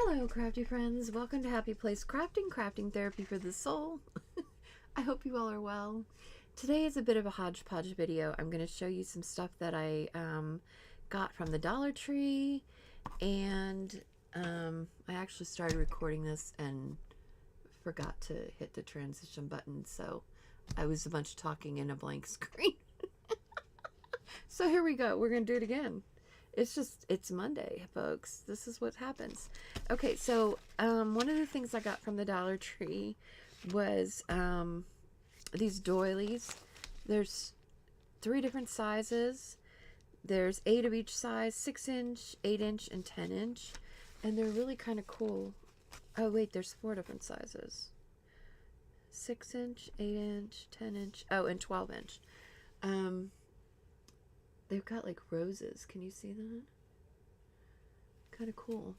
Hello, crafty friends. Welcome to Happy Place Crafting, crafting therapy for the soul. I hope you all are well. Today is a bit of a hodgepodge video. I'm going to show you some stuff that I got from the Dollar Tree, and I actually started recording this and forgot to hit the transition button, so I was a bunch of talking in a blank screen. So here we go. We're going to do it again. It's Monday, folks. This is what happens. Okay, so one of the things I got from the Dollar Tree was these doilies. There's 3 different sizes. There's 8 of each size, 6-inch, 8-inch, and 10-inch. And they're really kind of cool. Oh, wait, there's 4 different sizes. 6-inch, 8-inch, 10-inch, oh, and 12-inch. They've got like roses. Can you see that? Kind of cool.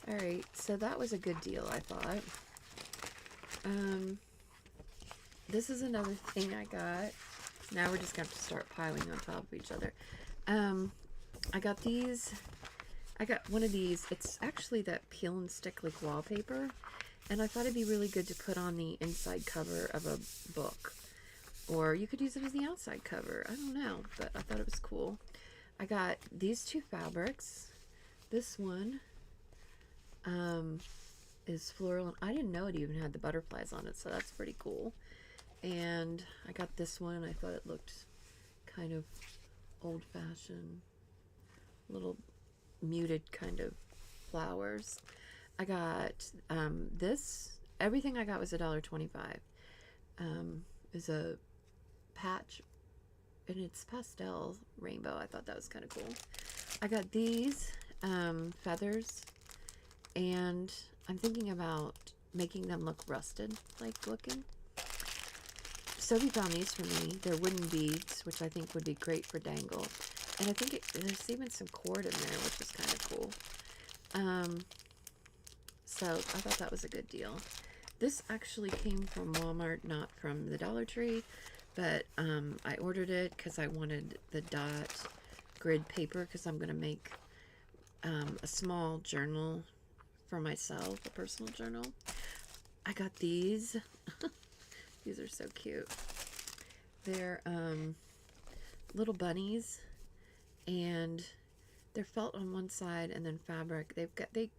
Alright, so that was a good deal, I thought. This is another thing I got. Now we're just going to have to start piling on top of each other. I got these. I got one of these. It's actually that peel and stick like wallpaper. And I thought it'd be really good to put on the inside cover of a book. Or you could use it as the outside cover. I don't know, but I thought it was cool. I got these 2 fabrics. This one is floral, and I didn't know it even had the butterflies on it, so that's pretty cool. And I got this one. I thought it looked kind of old-fashioned, little muted kind of flowers. I got this. Everything I got was $1.25. Is a patch, and it's pastel rainbow. I thought that was kind of cool. I got these feathers, and I'm thinking about making them look rusted like looking. Sophie found these for me. They're wooden beads, which I think would be great for dangle, and I think there's even some cord in there, which is kind of cool. So I thought that was a good deal. This actually came from Walmart, not from the Dollar Tree, but I ordered it because I wanted the dot grid paper because I'm going to make a small journal for myself, a personal journal. I got these. These are so cute. They're little bunnies, and they're felt on one side and then fabric. They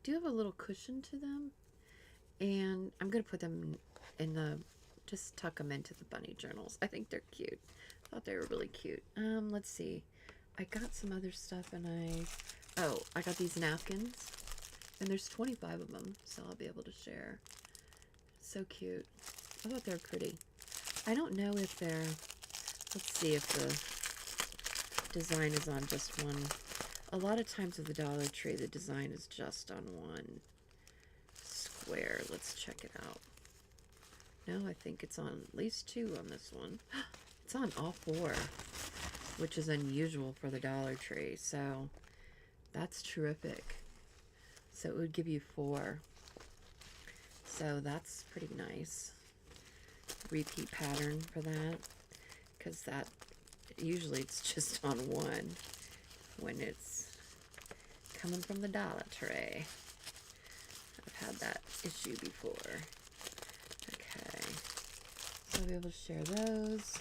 do have a little cushion to them. And I'm going to put them in the, just tuck them into the bunny journals. I think they're cute. I thought they were really cute. Let's see. I got some other stuff, and I got these napkins. And there's 25 of them, so I'll be able to share. So cute. I thought they were pretty. I don't know if they're, let's see if the design is on just one. A lot of times with the Dollar Tree, the design is just on one square. Let's check it out. No, I think it's on at least 2 on this one. It's on all 4, which is unusual for the Dollar Tree, so that's terrific. So it would give you 4. So that's pretty nice. Repeat pattern for that, because that usually it's just on 1 when it's coming from the Dollar Tree. I've had that issue before. Okay, so I'll be able to share those.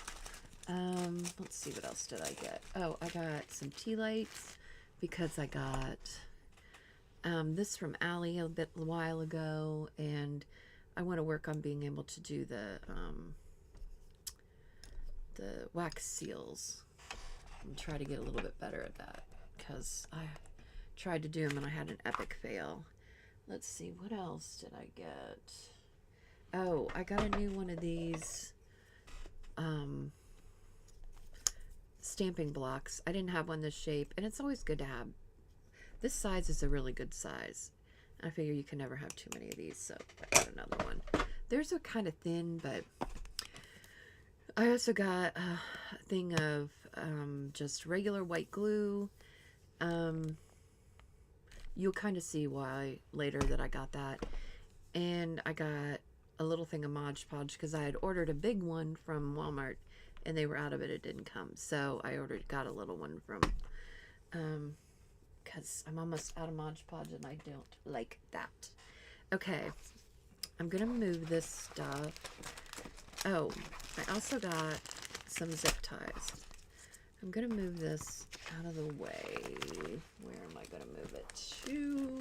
Let's see, what else did I get? Oh, I got some tea lights because I got this from Allie a while ago, and I want to work on being able to do the wax seals and try to get a little bit better at that, because I tried to do them and I had an epic fail. Let's see, what else did I get? Oh, I got a new one of these stamping blocks. I didn't have one this shape, and it's always good to have. This size is a really good size. I figure you can never have too many of these, so I got another one. Theirs are kind of thin, but I also got a thing of just regular white glue. You'll kind of see why later that I got that. And I got a little thing of Mod Podge because I had ordered a big one from Walmart and they were out of it. It didn't come. So I got a little one from because I'm almost out of Mod Podge and I don't like that. Okay, I'm gonna move this stuff. Oh, I also got some zip ties. I'm gonna move this out of the way. Where am I gonna move it to?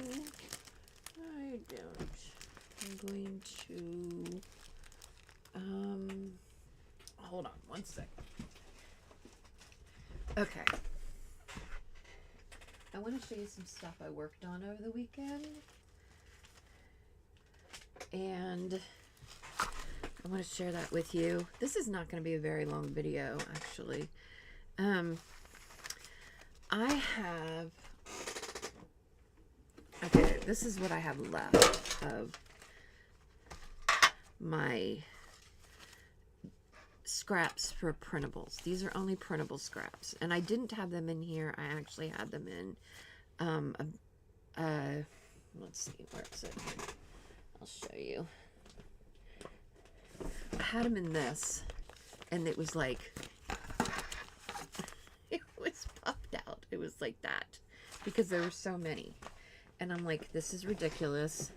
I don't. I'm going to, hold on one second. Okay. I want to show you some stuff I worked on over the weekend. And I want to share that with you. This is not going to be a very long video, actually. I have, okay, this is what I have left of my scraps for printables. These are only printable scraps, and I didn't have them in here. I actually had them in, let's see, where is it? I'll show you. I had them in this, and it was like, it was puffed out. It was like that, because there were so many. And I'm like, this is ridiculous.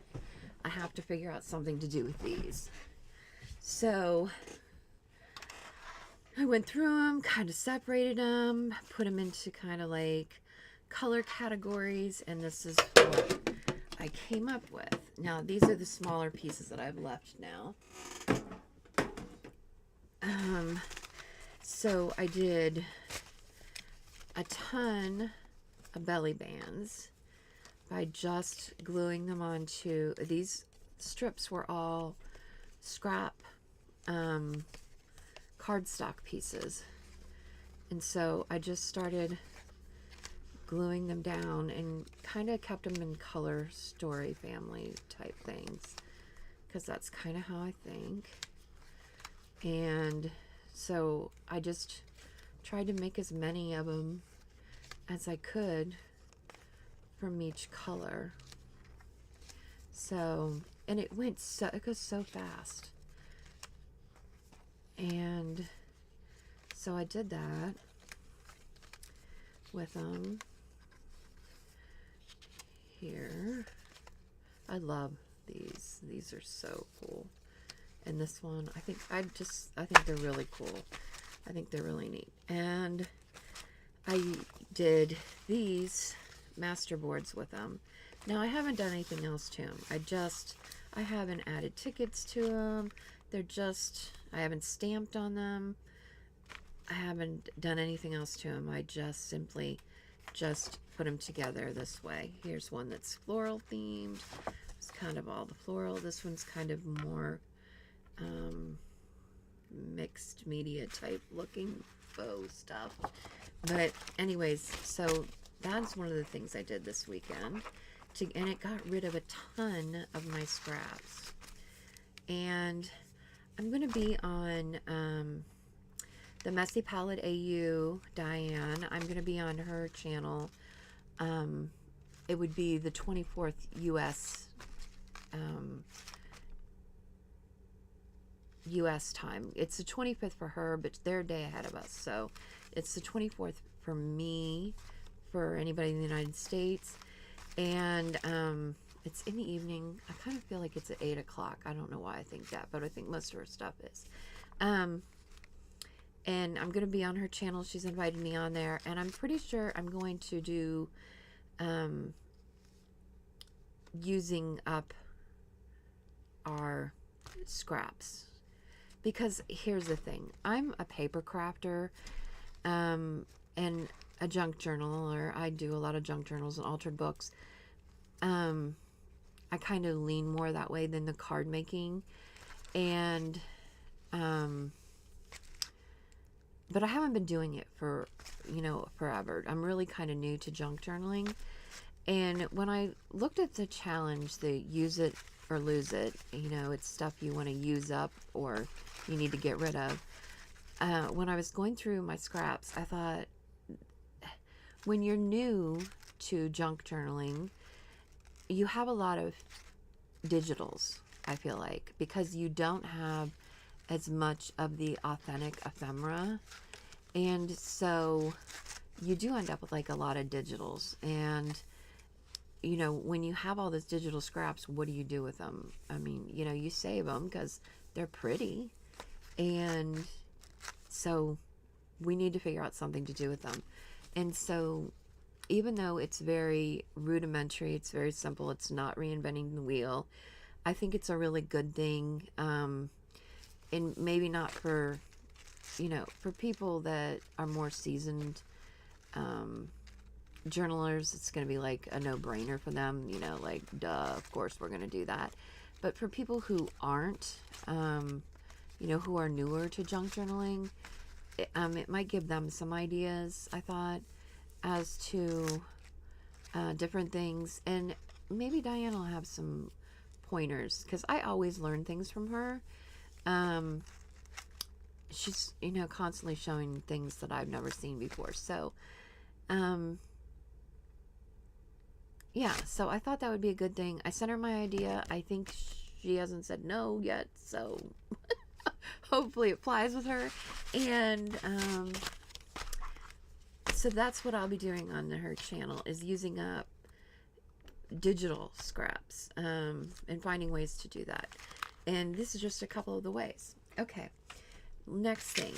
I have to figure out something to do with these. So I went through them, kind of separated them, put them into kind of like color categories, and this is what I came up with. Now, these are the smaller pieces that I've left now. So I did a ton of belly bands by just gluing them onto, these strips were all scrap cardstock pieces, and so I just started gluing them down and kind of kept them in color story family type things, because that's kind of how I think. And so I just tried to make as many of them as I could from each color. So, and it goes so fast. And so I did that with them here. I love these. These are so cool. And this one, I think they're really cool. I think they're really neat. And I did these master boards with them. Now, I haven't done anything else to them. I haven't added tickets to them. I haven't stamped on them. I haven't done anything else to them. I just simply put them together this way. Here's one that's floral themed. It's kind of all the floral. This one's kind of more mixed media type looking faux stuff. But anyways, so that's one of the things I did this weekend. And it got rid of a ton of my scraps. And I'm going to be on the Messy Palette AU, Diane. I'm going to be on her channel. It would be the 24th US time. It's the 25th for her, but they're a day ahead of us. So it's the 24th for me, for anybody in the United States. And it's in the evening. I kind of feel like it's at 8 o'clock. I don't know why I think that, but I think most of her stuff is. And I'm going to be on her channel. She's invited me on there. And I'm pretty sure I'm going to do using up our scraps. Because here's the thing. I'm a paper crafter and a junk journaler. I do a lot of junk journals and altered books. I kind of lean more that way than the card making. And but I haven't been doing it for, forever. I'm really kind of new to junk journaling. And when I looked at the challenge, the use it or lose it, it's stuff you want to use up or you need to get rid of. When I was going through my scraps, I thought, when you're new to junk journaling, you have a lot of digitals, I feel like, because you don't have as much of the authentic ephemera. And so you do end up with like a lot of digitals. And, you know, when you have all those digital scraps, what do you do with them? I mean, you know, you save them because they're pretty. And so we need to figure out something to do with them. And so even though it's very rudimentary, it's very simple, it's not reinventing the wheel, I think it's a really good thing. And maybe not for, you know, for people that are more seasoned journalers, it's going to be like a no-brainer for them, you know, like, duh, of course we're going to do that. But for people who aren't, you know, who are newer to junk journaling, it might give them some ideas, I thought, as to different things. And maybe Diane will have some pointers, because I always learn things from her. She's, you know, constantly showing things that I've never seen before. So, yeah, so I thought that would be a good thing. I sent her my idea. I think she hasn't said no yet, so hopefully it flies with her. And so that's what I'll be doing on her channel, is using up digital scraps and finding ways to do that. And this is just a couple of the ways. Okay, next thing.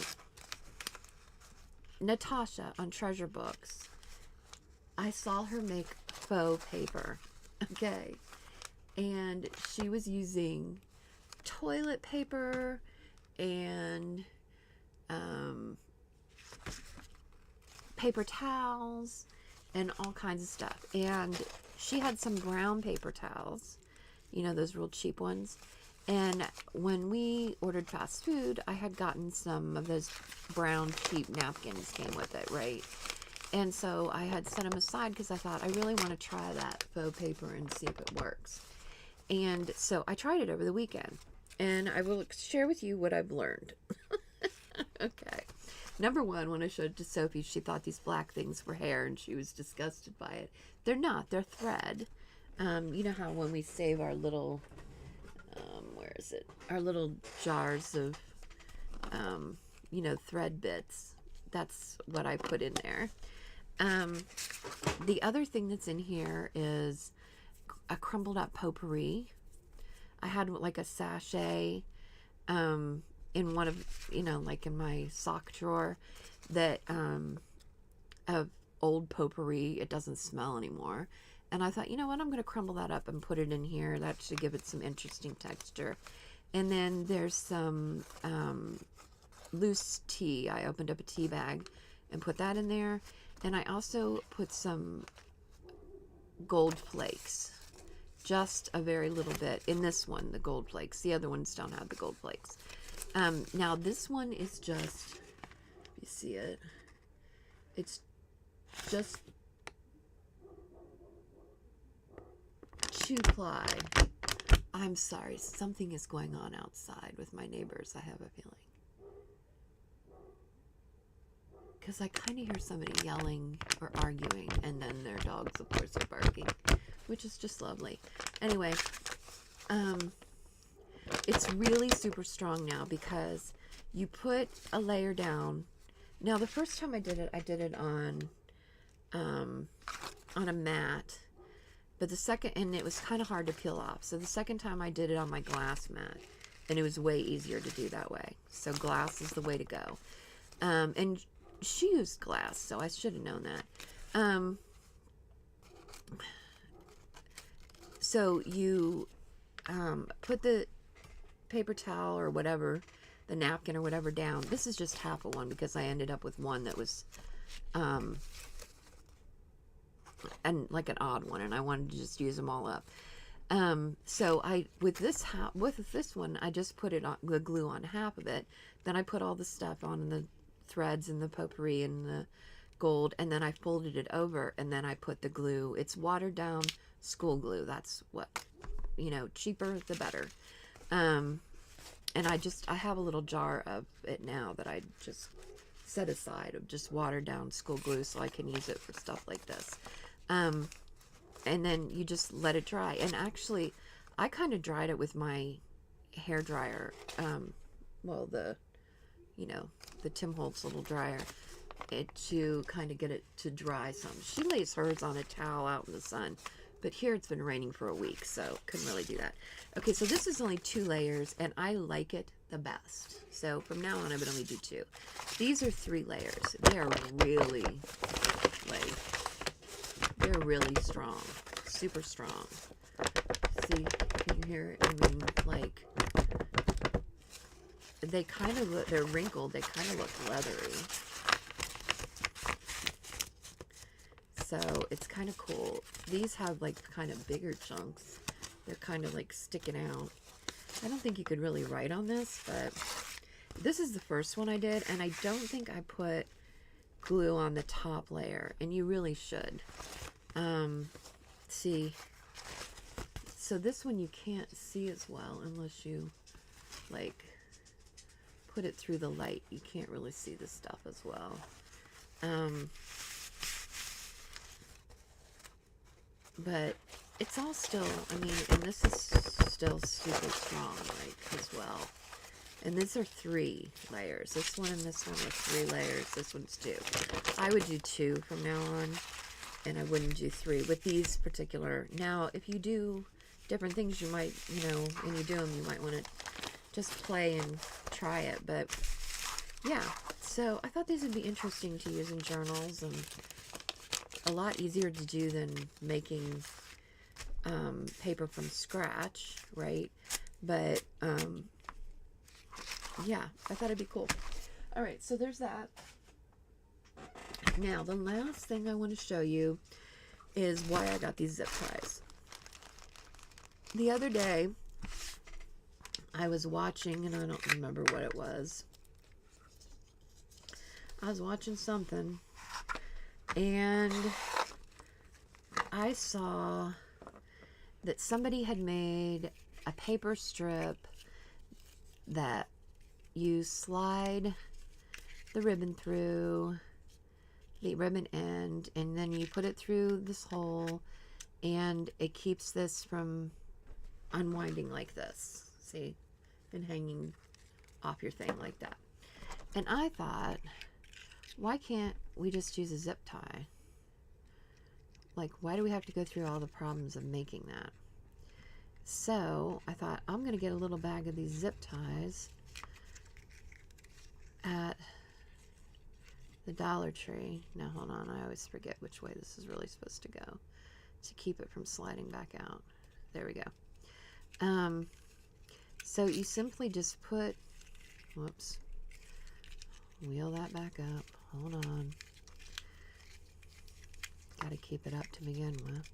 Natasha on Treasure Books. I saw her make faux paper, okay? And she was using toilet paper and paper towels and all kinds of stuff. And she had some brown paper towels, you know, those real cheap ones. And when we ordered fast food, I had gotten some of those brown cheap napkins came with it, right? And so I had set them aside because I thought I really want to try that faux paper and see if it works. And so I tried it over the weekend, and I will share with you what I've learned. Okay. Number one, when I showed it to Sophie, she thought these black things were hair, and she was disgusted by it. They're not. They're thread. You know how when we save our little, where is it? Our little jars of, you know, thread bits. That's what I put in there. The other thing that's in here is a crumbled up potpourri. I had like a sachet in one of, you know, like in my sock drawer that of old potpourri. It doesn't smell anymore. And I thought, you know what, I'm going to crumble that up and put it in here. That should give it some interesting texture. And then there's some loose tea. I opened up a tea bag and put that in there. And I also put some gold flakes, just a very little bit in this one, the gold flakes. The other ones don't have the gold flakes. Now this one is just, you see it, it's just 2-ply. I'm sorry, something is going on outside with my neighbors, I have a feeling. Because I kind of hear somebody yelling or arguing, and then their dogs, of course, are barking, which is just lovely. Anyway, it's really super strong now because you put a layer down. Now, the first time I did it on a mat, but the second, and it was kind of hard to peel off. So the second time I did it on my glass mat, and it was way easier to do that way. So glass is the way to go. And she used glass, so I should have known that. So you put the paper towel or whatever, the napkin or whatever down. This is just half of one because I ended up with one that was and like an odd one, and I wanted to just use them all up. So I with this one, I just put it on the glue on half of it. Then I put all the stuff on the threads and the potpourri and the gold, and then I folded it over, and then I put the glue. It's watered down school glue. That's what, you know, cheaper the better. And I have a little jar of it now that I just set aside of just watered down school glue so I can use it for stuff like this. And then you just let it dry. And actually, I kind of dried it with my hair dryer. Well, the Tim Holtz little dryer. it to kind of get it to dry some. She lays hers on a towel out in the sun, but here it's been raining for a week, so couldn't really do that. Okay, so this is only 2 layers, and I like it the best. So from now on, I would only do 2. These are 3 layers. They are really, like, they're really strong, super strong. See, can you hear it? I mean, like, they kind of look, they're wrinkled, they kind of look leathery. So it's kind of cool. These have like kind of bigger chunks. They're kind of like sticking out. I don't think you could really write on this, but this is the first one I did, and I don't think I put glue on the top layer, and you really should. See, so this one you can't see as well unless you like put it through the light. You can't really see the stuff as well. But it's all still, I mean, and this is still super strong, like, as well. And these are 3 layers. This one and this one are 3 layers. This one's 2. I would do 2 from now on, and I wouldn't do 3 with these particular. Now, if you do different things, you might, you know, when you do them, you might want to just play and try it. But, yeah. So, I thought these would be interesting to use in journals, and a lot easier to do than making paper from scratch, right? But yeah, I thought it'd be cool. All right, so there's that. Now, the last thing I want to show you is why I got these zip ties. The other day, I was watching, and I don't remember what it was. I was watching something, and I saw that somebody had made a paper strip that you slide the ribbon through the ribbon end, and then you put it through this hole, and it keeps this from unwinding like this, see, and hanging off your thing like that. And I thought, why can't we just use a zip tie? Like, why do we have to go through all the problems of making that? So I thought, I'm going to get a little bag of these zip ties at the Dollar Tree. Now, hold on. I always forget which way this is really supposed to go to keep it from sliding back out. There we go. So you simply just put, whoops, wheel that back up. Hold on. Got to keep it up to begin with.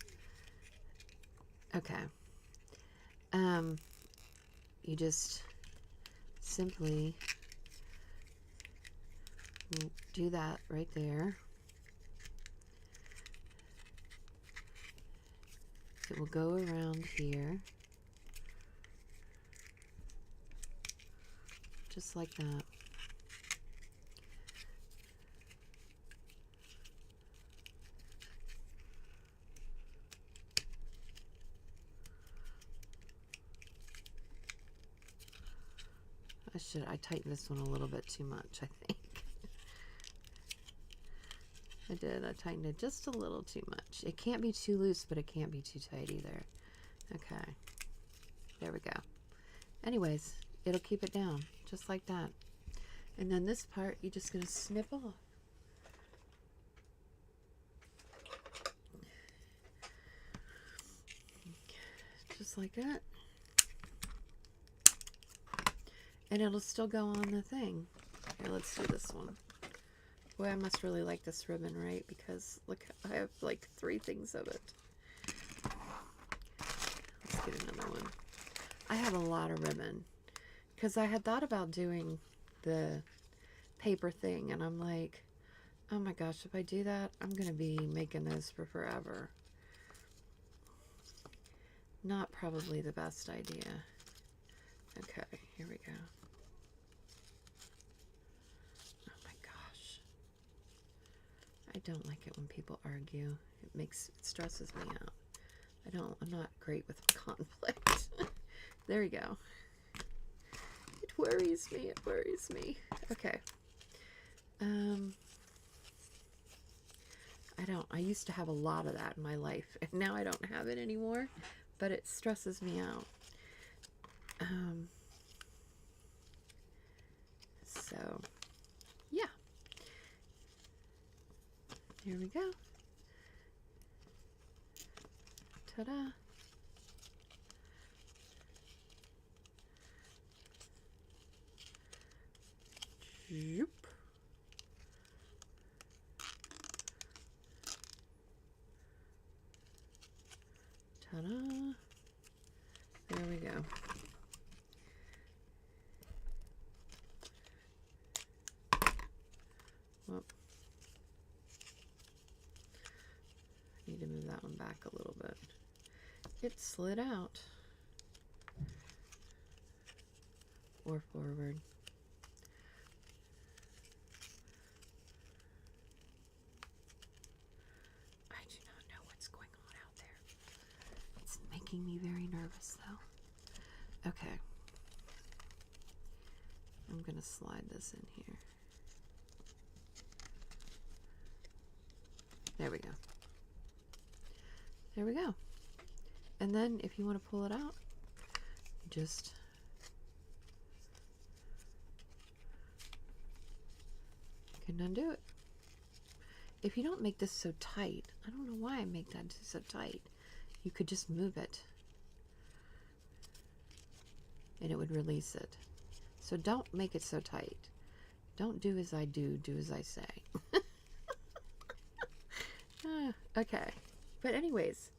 Okay. You just simply do that right there. It will go around here. Just like that. I tightened this one a little bit too much, I think. I did. I tightened it just a little too much. It can't be too loose, but it can't be too tight either. Okay. There we go. Anyways, it'll keep it down, just like that. And then this part, you're just going to snip off. Just like that. And it'll still go on the thing. Here, let's do this one. Boy, I must really like this ribbon, right? Because, look, I have like 3 things of it. Let's get another one. I have a lot of ribbon. Because I had thought about doing the paper thing. And I'm like, oh my gosh, if I do that, I'm going to be making those for forever. Not probably the best idea. Okay, here we go. Oh my gosh. I don't like it when people argue. It stresses me out. I'm not great with conflict. There we go. It worries me, it worries me. Okay. I used to have a lot of that in my life, and now I don't have it anymore, but it stresses me out. So, yeah. Here we go. Ta-da. Zoop. Ta-da. There we go. Well, I need to move that one back a little bit. It slid out. Or forward. I do not know what's going on out there. It's making me very nervous though. Okay. I'm gonna slide this in here. There we go. There we go. And then if you want to pull it out, just can undo it. If you don't make this so tight, I don't know why I make that so tight. You could just move it and it would release it. So don't make it so tight. Don't do as I do, do as I say. Okay. But anyways,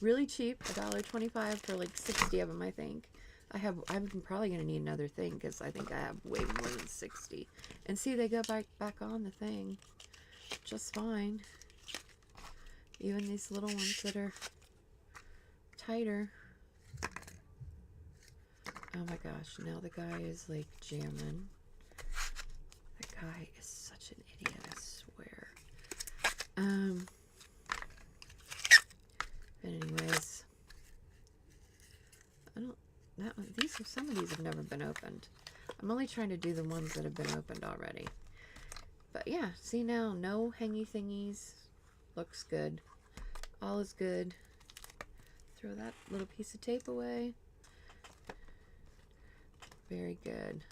really cheap, $1.25 for like 60 of them, I think. I'm probably going to need another thing because I think I have way more than 60. And see, they go back on the thing just fine. Even these little ones that are tighter. Oh my gosh, now the guy is like jamming. That guy is such an idiot, I swear. But anyways, some of these have never been opened. I'm only trying to do the ones that have been opened already. But yeah, see now, no hangy thingies. Looks good. All is good. Throw that little piece of tape away. Very good.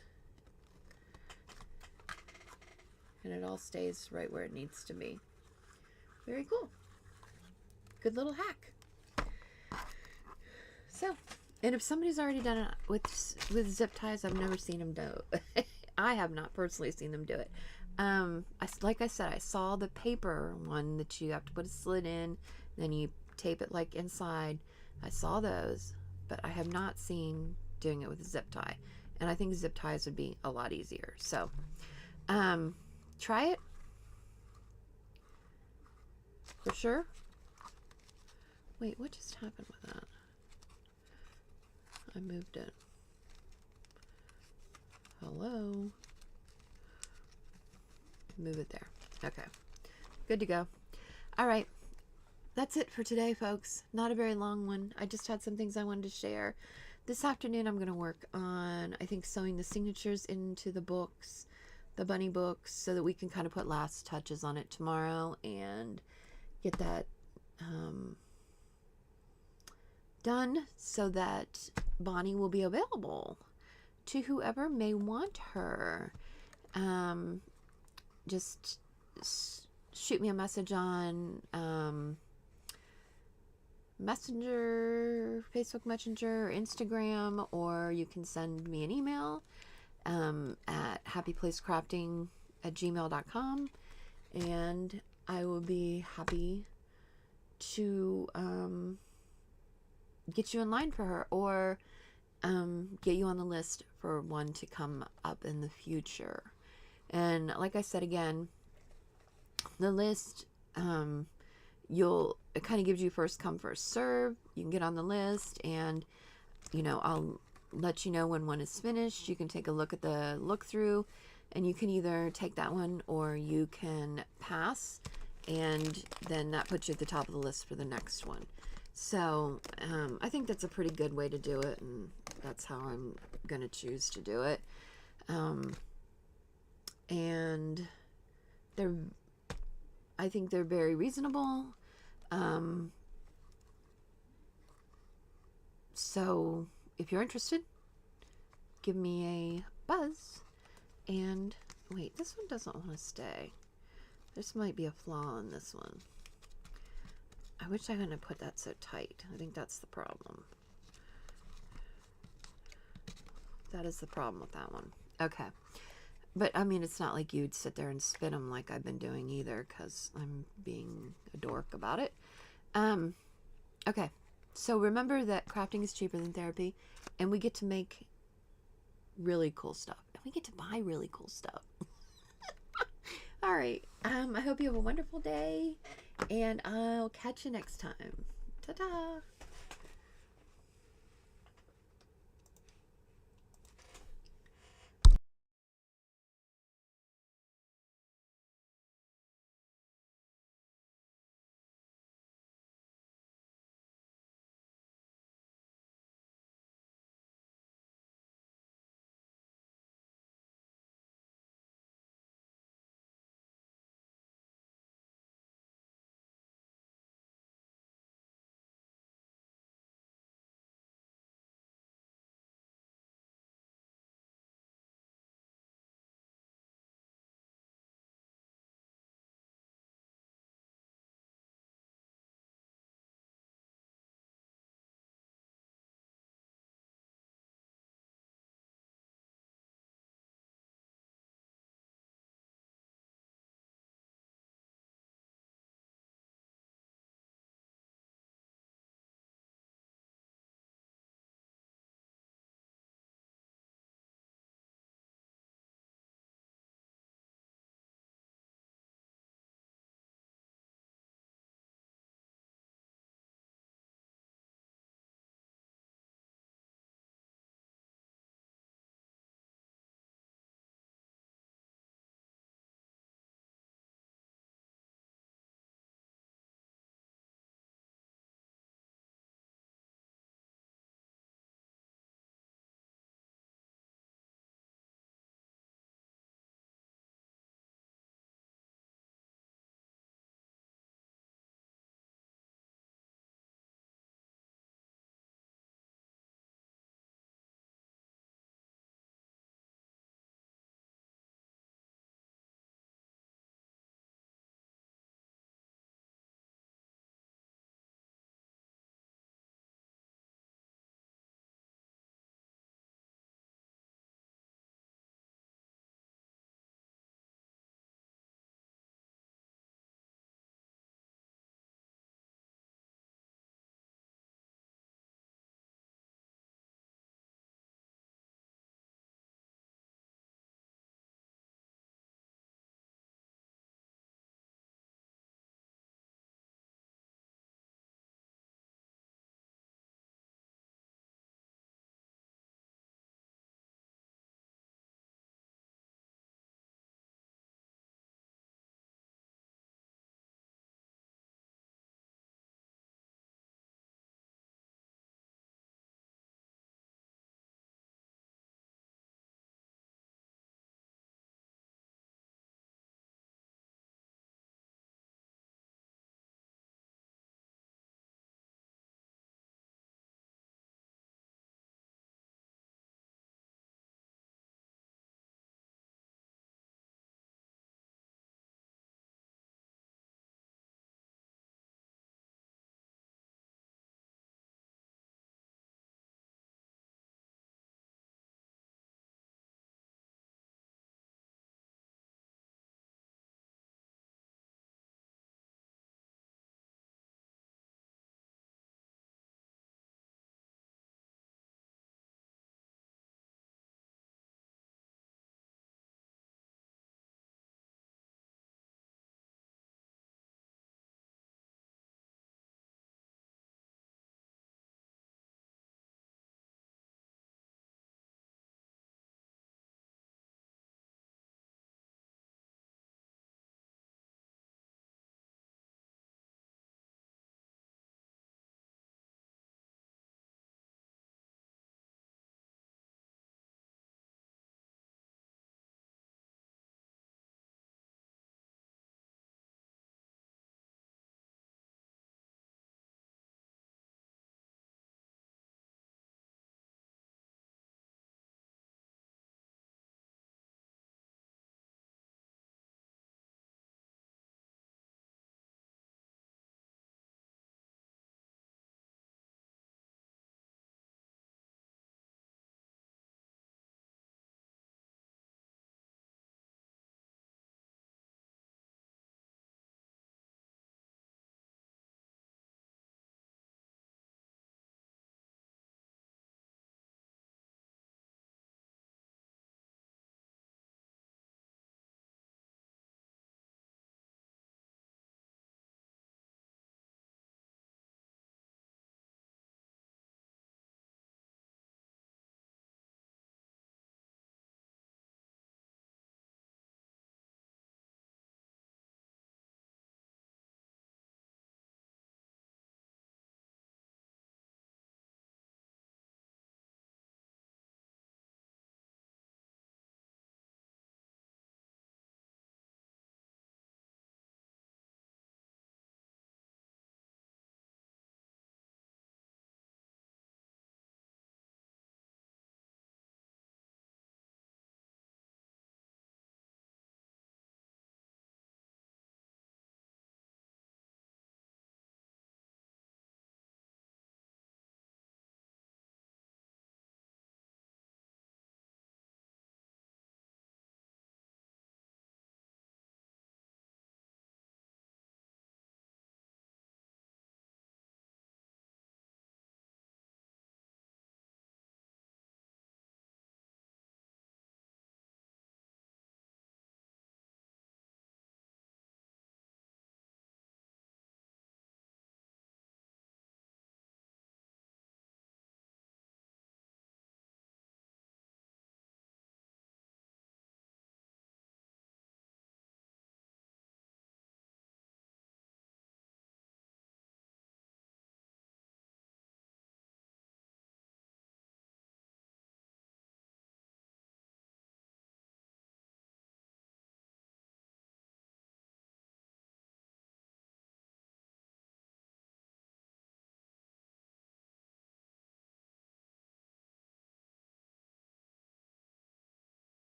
And it all stays right where it needs to be. Very cool. Good little hack. So, and if somebody's already done it with zip ties, I've never seen them do it. I have not personally seen them do it. Like I said, I saw the paper one that you have to put a slit in, then you tape it like inside. I saw those, but I have not seen doing it with a zip tie. And I think zip ties would be a lot easier. So, try it. For sure. Wait, what just happened with that? I moved it. Hello? Move it there. Okay. Good to go. All right. That's it for today, folks. Not a very long one. I just had some things I wanted to share. This afternoon, I'm going to work on, I think, sewing the signatures into the books, the bunny books, so that we can kind of put last touches on it tomorrow and get that done so that Bonnie will be available to whoever may want her. Just shoot me a message on Messenger, Facebook Messenger, or Instagram, or you can send me an email at happyplacecrafting@gmail.com, and I will be happy to get you in line for her, or get you on the list for one to come up in the future. And like I said again, the list, it kind of gives you first come, first serve. You can get on the list, and I'll let you know when one is finished. You can take a look at the look through, and you can either take that one or you can pass, and then that puts you at the top of the list for the next one. So I think that's a pretty good way to do it, and that's how I'm gonna choose to do it. And I think they're very reasonable. So if you're interested, give me a buzz. And wait, this one doesn't want to stay. This might be a flaw in this one. I wish I hadn't put that so tight. I think that's the problem. That is the problem with that one. Okay. But, I mean, it's not like you'd sit there and spin them like I've been doing either, because I'm being a dork about it. Okay. So remember that crafting is cheaper than therapy, and we get to make really cool stuff. And we get to buy really cool stuff. All right. I hope you have a wonderful day, and I'll catch you next time. Ta-ta!